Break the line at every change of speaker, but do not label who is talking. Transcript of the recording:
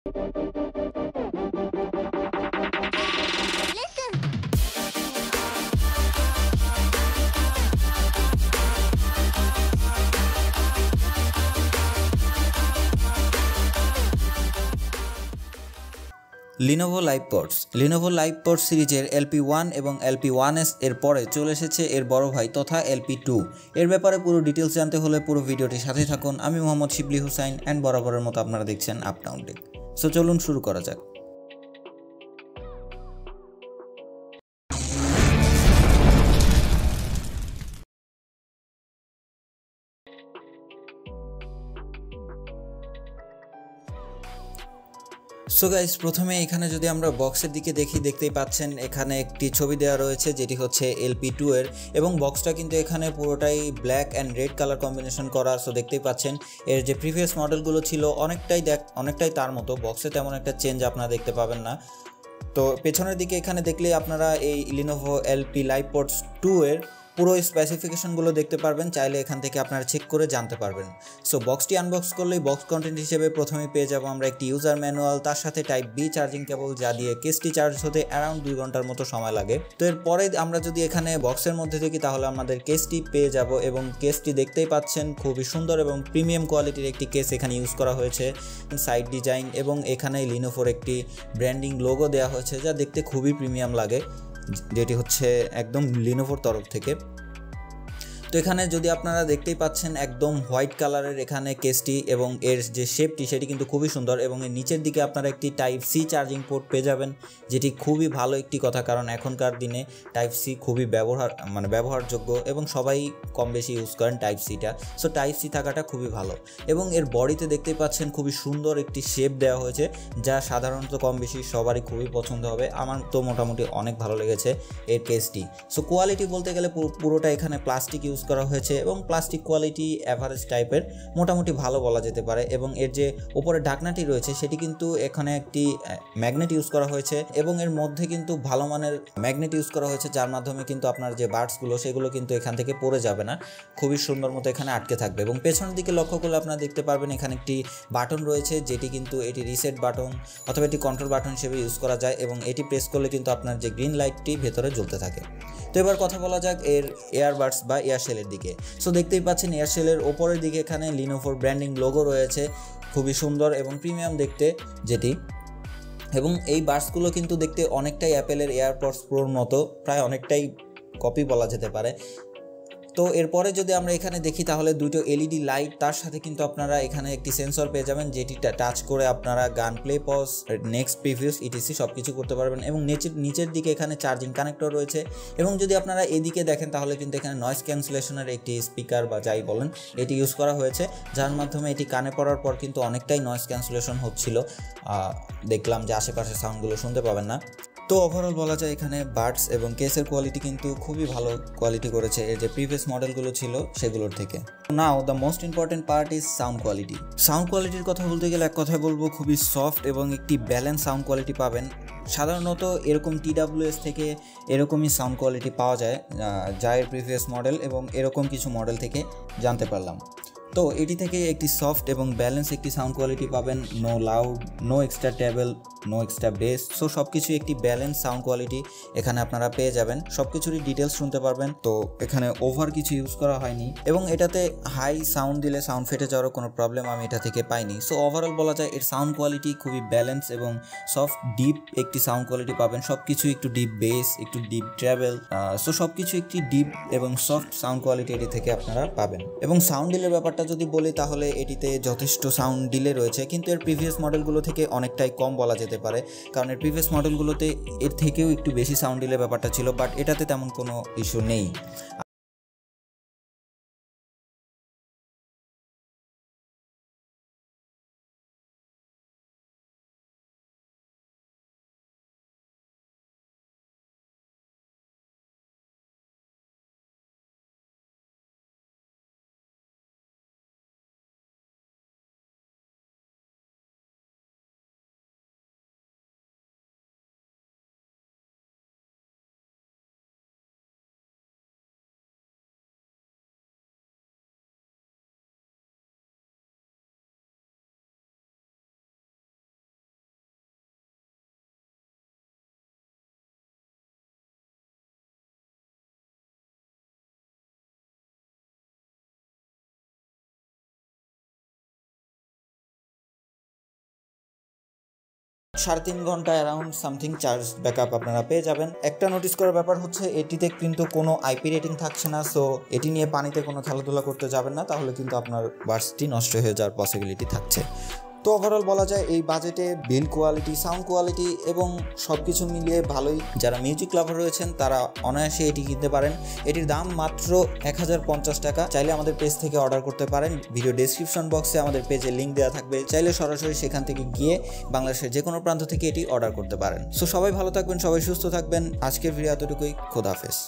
Lenovo লাইভপডস লাইভপড সিরিজের LP1 এবং LP1S এর পরে চলে এসেছে এর বড় ভাই তথা LP2 এর ব্যাপারে পুরো ডিটেলস জানতে হলে পুরো ভিডিওটির সাথে থাকুন। আমি মোহাম্মদ শিবলি হুসাইন অ্যান্ড বরাবরের মতো আপনারা দেখছেন আপটাউন টেক। সো চলুন শুরু করা যাক। সো গাইস, প্রথমে এখানে যদি আমরা বক্সের দিকে দেখতেই পাচ্ছেন এখানে একটি ছবি দেওয়া রয়েছে যেটি হচ্ছে LP2 এর, এবং বক্সটা কিন্তু এখানে পুরোটাই black and red colour combination করা। সো দেখতেই পাচ্ছেন এর যে প্রিভিয়াস মডেলগুলো ছিল অনেকটাই তার মতো, বক্সে তেমন একটা চেঞ্জ আপনারা দেখতে পাবেন না। তো পেছনের দিকে এখানে দেখলে আপনারা এই লিনোভো LP লাইভপডস 2 এর পুরো স্পেসিফিকেশনগুলো দেখতে পারবেন, চাইলে এখান থেকে আপনারা চেক করে জানতে পারবেন। সো বক্সটি আনবক্স করলেই বক্স কন্টেন্ট হিসেবে প্রথমে পেয়ে যাব আমরা একটি ইউজার ম্যানুয়াল, তার সাথে টাইপ বি চার্জিং কেবল, যা দিয়ে কেসটি চার্জ হতে অ্যারাউন্ড 2 ঘন্টার মতো সময় লাগে। তো এরপরে আমরা যদি এখানে বক্সের মধ্যে দেখি তাহলে আমাদের কেসটি পেয়ে যাব, এবং কেসটি দেখতেই পাচ্ছেন খুবই সুন্দর এবং প্রিমিয়াম কোয়ালিটির একটি কেস এখানে ইউজ করা হয়েছে। সাইড ডিজাইন এবং এখানে লিনোভোর একটি ব্র্যান্ডিং লোগো দেওয়া হয়েছে, যা দেখতে খুবই প্রিমিয়াম লাগে, যেটি হচ্ছে একদম লিনোভোর তরফ থেকে। তো এখানে যদি আপনারা দেখতেই পাচ্ছেন একদম হোয়াইট কালারের এখানে কেসটি, এবং এর যে শেপটি সেটি কিন্তু খুবই সুন্দর, এবং এর নিচের দিকে আপনারা একটি টাইপ সি চার্জিং পোর্ট পেয়ে যাবেন, যেটি খুবই ভালো একটি কথা, কারণ এখনকার দিনে টাইপ সি খুবই ব্যবহারযোগ্য এবং সবাই কম বেশি ইউজ করেন টাইপ সিটা। সো টাইপ সি থাকাটা খুবই ভালো, এবং এর বডিতে দেখতেই পাচ্ছেন খুবই সুন্দর একটি শেপ দেওয়া হয়েছে, যা সাধারণত কম বেশি সবারই খুবই পছন্দ হবে। আমার তো মোটামুটি অনেক ভালো লেগেছে এর কেসটি। সো কোয়ালিটি বলতে গেলে পুরোটা এখানে প্লাস্টিক ইউজ করা হয়েছে, এবং প্লাস্টিক কোয়ালিটি অ্যাভারেজ টাইপের, মোটামুটি ভালো বলা যেতে পারে। এবং এর যে উপরে ঢাকনাটি রয়েছে সেটি কিন্তু এখানে একটি ম্যাগনেট ইউজ করা হয়েছে, এবং এর মধ্যে কিন্তু ভালো মানের ম্যাগনেট ইউজ করা হয়েছে, যার মাধ্যমে কিন্তু আপনার যে বাডসগুলো সেগুলো কিন্তু এখান থেকে পড়ে যাবে না, খুবই সুন্দর মতো এখানে আটকে থাকবে। এবং পেছনের দিকে লক্ষ্য করলে আপনারা দেখতে পারবেন এখানে একটি বাটন রয়েছে, যেটি কিন্তু এটি রিসেট বাটন অথবা এটি কন্ট্রোল বাটন হিসেবে ইউজ করা যায়, এবং এটি প্রেস করলে কিন্তু আপনার যে গ্রিন লাইটটি ভেতরে জ্বলতে থাকে। তো এবার কথা বলা যাক এর এয়ারবাডস বা এয়ারশেলের দিকে। সো দেখতেই পাচ্ছেন এয়ারশেলের ওপরের দিকে এখানে লিনোভোর ব্র্যান্ডিং লোগো রয়েছে, খুবই সুন্দর এবং প্রিমিয়াম দেখতে যেটি। এবং এই বাডসগুলো কিন্তু দেখতে অনেকটাই অ্যাপেলের এয়ারপডস প্রোর মতো, প্রায় অনেকটাই কপি বলা যেতে পারে। তো এরপরে যদি আমরা এখানে দেখি তাহলে দুটো LED লাইট, তার সাথে কিন্তু আপনারা এখানে একটি সেন্সর পেয়ে যাবেন, যেটি টাচ করে আপনারা গান play, pause, next, previous, ETC সব কিছু করতে পারবেন। এবং নিচের দিকে এখানে চার্জিং কানেক্টর রয়েছে, এবং যদি আপনারা এদিকে দেখেন তাহলে কিন্তু এখানে নয়েজ ক্যান্সেলেশনের একটি স্পিকার বা যাই বলেন এটি ইউজ করা হয়েছে, যার মাধ্যমে এটি কানে পড়ার পর কিন্তু অনেকটাই নয়েজ ক্যান্সেলেশন হচ্ছিল, দেখলাম যে আশেপাশের সাউন্ডগুলো শুনতে পাবেন না। তো ওভারঅল বলা যায় এখানে বাডস এবং কেসের কোয়ালিটি কিন্তু খুবই ভালো কোয়ালিটি করেছে এর যে প্রিভিয়াস মডেলগুলো ছিল সেগুলোর থেকে। Now the most important part is sound quality. Sound কোয়ালিটির কথা বলতে গেলে এক কথায় বলবো খুবই সফট এবং একটি ব্যালেন্স সাউন্ড কোয়ালিটি পাবেন। সাধারণত এরকম TWS থেকে এরকমই সাউন্ড কোয়ালিটি পাওয়া যায়, যা এর প্রিভিয়াস মডেল এবং এরকম কিছু মডেল থেকে জানতে পারলাম। তো এটি থেকে একটি সফট এবং ব্যালেন্স একটি সাউন্ড কোয়ালিটি পাবেন, no loud, no extra treble, no extra bass. So সব কিছু একটি ব্যালেন্স সাউন্ড কোয়ালিটি এখানে আপনারা পেয়ে যাবেন, সব কিছুরই ডিটেলস শুনতে পারবেন। তো এখানে ওভার কিছু ইউজ করা হয়নি, এবং এটাতে হাই সাউন্ড দিলে সাউন্ড ফেটে যাওয়ারও কোনো প্রবলেম আমি এটা থেকে পাইনি। সো ওভারঅল বলা যায় এর সাউন্ড কোয়ালিটি খুবই ব্যালেন্স এবং সফট ডিপ একটি সাউন্ড কোয়ালিটি পাবেন, সব কিছু একটু ডিপ বেস, একটু ডিপ ট্রাভেল, সো সব কিছু একটি ডিপ এবং সফট সাউন্ড কোয়ালিটি এটি থেকে আপনারা পাবেন। এবং সাউন্ড ডিলের ব্যাপারটা যদি বলি তাহলে এটিতে যথেষ্ট সাউন্ড ডিলে রয়েছে, কিন্তু এর প্রিভিয়াস মডেলগুলো থেকে অনেকটাই কম বলা যেতে পারে, কারণ এর প্রিভিয়াস মডেলগুলোতে এর থেকেও একটু বেশি সাউন্ড ডিলের ব্যাপারটা ছিল, বাট এটাতে তেমন কোনো ইস্যু নেই। 3.5 ঘন্টা অ্যারাউন্ড সামথিং চার্জ ব্যাকআপ আপনারা পেয়ে যাবেন। একটা নোটিস করার ব্যাপার হচ্ছে এটিতে কিন্তু কোনো আইপি রেটিং থাকছে না, সো এটি নিয়ে পানিতে কোনো খেলাধুলা করতে যাবেন না, তাহলে কিন্তু আপনার বাডসটি নষ্ট হয়ে যাওয়ার পসিবিলিটি থাকছে। তো ওভারঅল বলা যায় এই বাজেটে বিল্ড কোয়ালিটি, সাউন্ড কোয়ালিটি এবং সব কিছু মিলিয়ে ভালোই। যারা মিউজিক লাভার রয়েছেন তারা অনায়াসে এটি কিনতে পারেন। এটির দাম মাত্র 1050 টাকা। চাইলে আমাদের পেজ থেকে অর্ডার করতে পারেন। ভিডিও ডেসক্রিপশন বক্সে আমাদের পেজের লিঙ্ক দেওয়া থাকবে, চাইলে সরাসরি সেখান থেকে গিয়ে বাংলাদেশের যে কোনো প্রান্ত থেকে এটি অর্ডার করতে পারেন। সো সবাই ভালো থাকবেন, সবাই সুস্থ থাকবেন। আজকের ভিডিও এতটুকুই। খোদা হাফেজ।